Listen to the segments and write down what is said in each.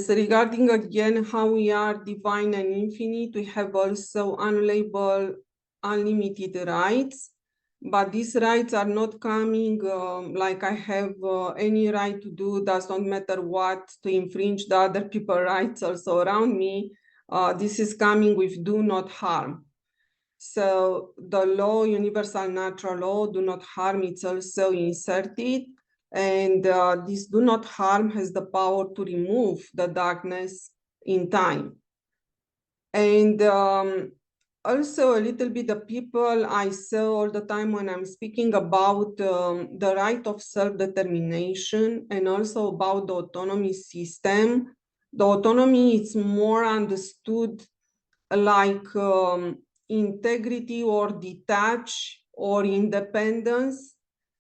regarding again how we are divine and infinite, we have also unalienable, unlimited rights, but these rights are not coming like I have any right to do, does not matter what, to infringe the other people's rights also around me. This is coming with do not harm. So the law, universal natural law, do not harm, it's also inserted. And this do not harm has the power to remove the darkness in time. And also a little bit the people I saw all the time when I'm speaking about the right of self-determination and also about the autonomy system. The autonomy is more understood like integrity or detach or independence,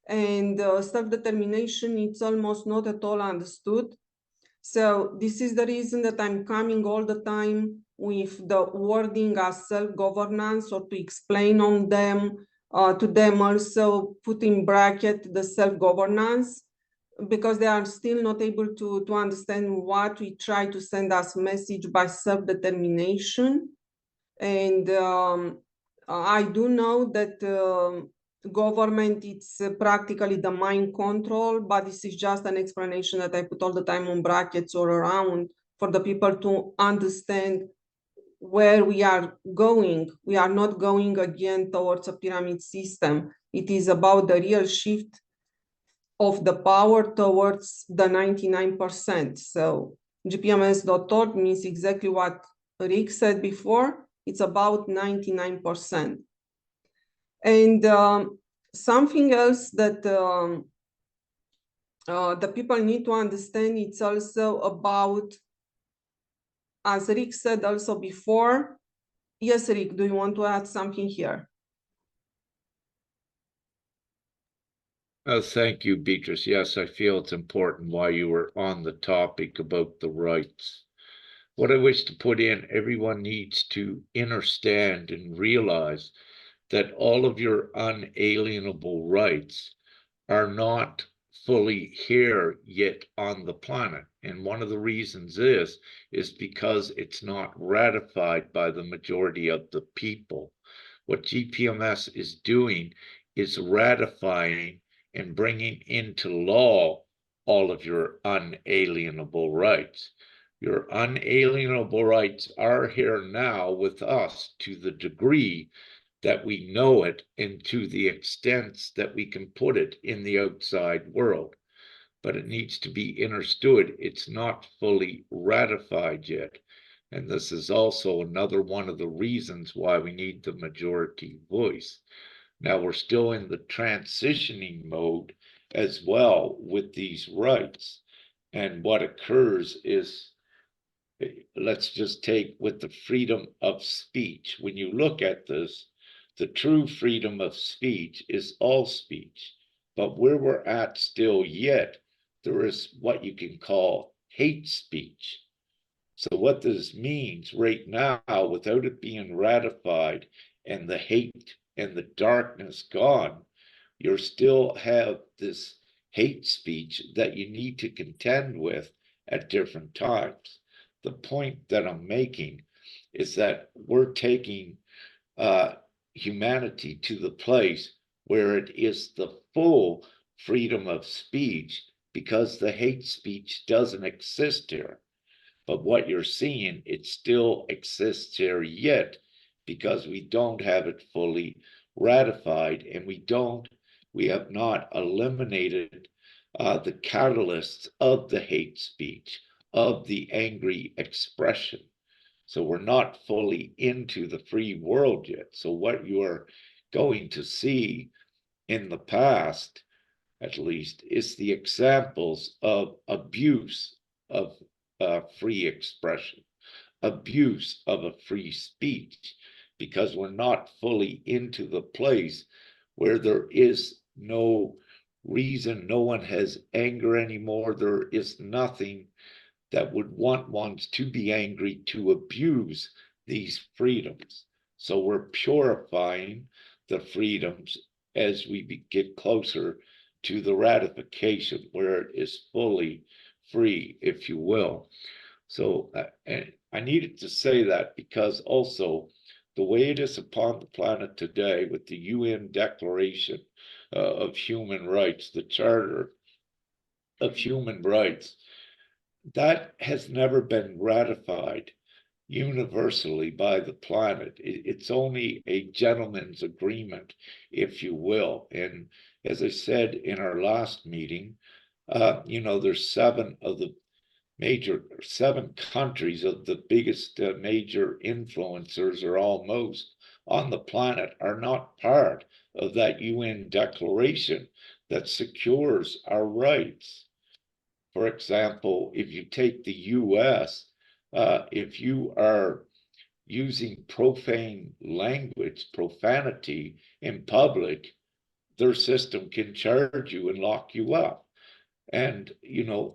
and self-determination, it's almost not at all understood. So this is the reason that I'm coming all the time with the wording as self-governance, or to explain on them, to them also put in bracket the self-governance, because they are still not able to understand what we try to send as message by self-determination. And I do know that government, it's practically the mind control, but this is just an explanation that I put all the time on brackets all around for the people to understand where we are going. We are not going again towards a pyramid system. It is about the real shift of the power towards the 99%. So GPMS.org means exactly what Rick said before. It's about 99%. And something else that the people need to understand, it's also about, as Rick said also before. Yes, Rick, do you want to add something here? Thank you, Beatrice. Yes, I feel it's important why you were on the topic about the rights. What I wish to put in, everyone needs to understand and realize that all of your unalienable rights are not fully here yet on the planet. And one of the reasons is because it's not ratified by the majority of the people. What GPMS is doing is ratifying and bringing into law all of your unalienable rights. Your unalienable rights are here now with us to the degree that we know it and to the extent that we can put it in the outside world. But it needs to be understood it's not fully ratified yet. And this is also another one of the reasons why we need the majority voice. Now we're still in the transitioning mode as well with these rights. And what occurs is, let's just take with the freedom of speech. When you look at this, the true freedom of speech is all speech. But where we're at still yet, there is what you can call hate speech. So what this means right now, without it being ratified and the hate and the darkness gone, you still have this hate speech that you need to contend with at different times. The point that I'm making is that we're taking humanity to the place where it is the full freedom of speech, because the hate speech doesn't exist here. But what you're seeing, it still exists here yet, because we don't have it fully ratified, and we have not eliminated the catalysts of the hate speech, of the angry expression. So we're not fully into the free world yet. So what you are going to see in the past, at least, is the examples of abuse of free expression, abuse of a free speech, because we're not fully into the place where there is no reason, no one has anger anymore. There is nothing that would want ones to be angry to abuse these freedoms. So we're purifying the freedoms as we get closer to the ratification where it is fully free, if you will. So and I needed to say that because also the way it is upon the planet today with the UN Declaration of Human Rights, the Charter of Human Rights, that has never been ratified universally by the planet. It's only a gentleman's agreement, if you will. And as I said in our last meeting, there's seven countries of the biggest major influencers, or almost, on the planet are not part of that UN declaration that secures our rights. For example, if you take the US, if you are using profane language, profanity in public, their system can charge you and lock you up. And,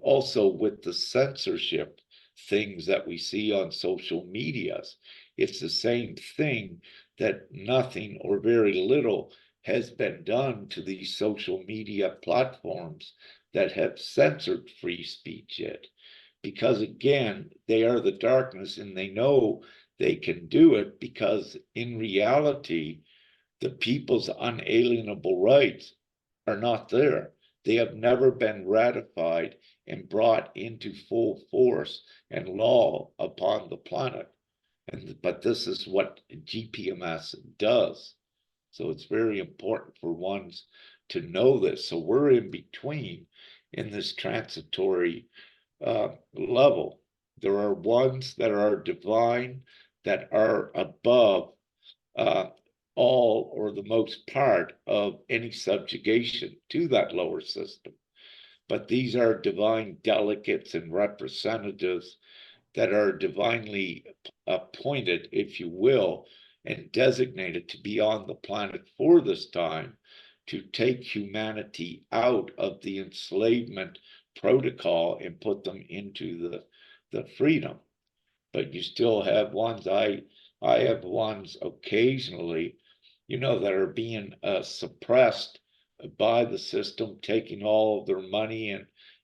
also with the censorship things that we see on social medias, it's the same thing, that nothing or very little has been done to these social media platforms that have censored free speech yet. Because again, they are the darkness and they know they can do it because in reality, the people's unalienable rights are not there. They have never been ratified and brought into full force and law upon the planet. But this is what GPMS does. So it's very important for ones to know this. So we're in between in this transitory level. There are ones that are divine, that are above uh, all or the most part of any subjugation to that lower system. But these are divine delegates and representatives that are divinely appointed, if you will, and designated to be on the planet for this time, to take humanity out of the enslavement protocol and put them into the freedom. But you still have ones, I have ones occasionally, that are being suppressed by the system, taking all of their money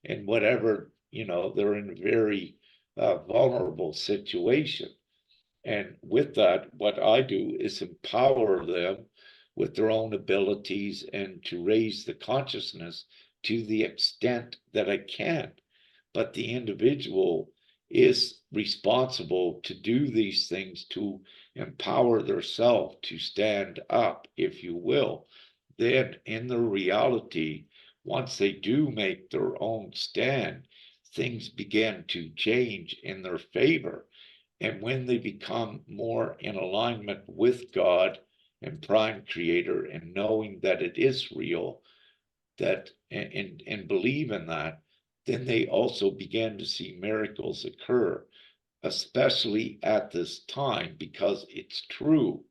and whatever, they're in a very vulnerable situation. And with that, what I do is empower them with their own abilities and to raise the consciousness to the extent that I can. But the individual is responsible to do these things, to empower themselves to stand up, if you will. Then, in the reality, once they do make their own stand, things begin to change in their favor. And when they become more in alignment with God and Prime Creator and knowing that it is real, that and believe in that, then they also began to see miracles occur, especially at this time, because it's true.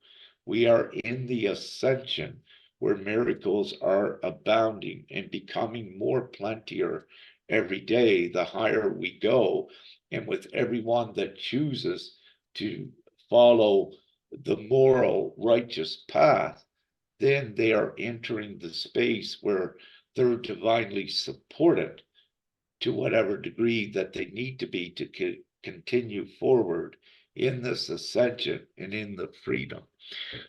We are in the ascension where miracles are abounding and becoming more plentier every day, the higher we go. And with everyone that chooses to follow the moral, righteous path, then they are entering the space where they're divinely supported to whatever degree that they need to be to continue forward in this ascension and in the freedom.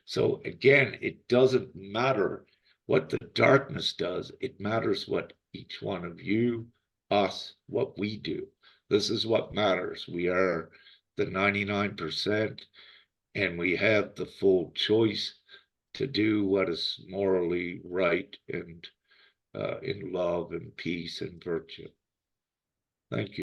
So again, it doesn't matter what the darkness does, it matters what each one of you, us, what we do. This is what matters. We are the 99%, and we have the full choice to do what is morally right and in love and peace and virtue. Thank you.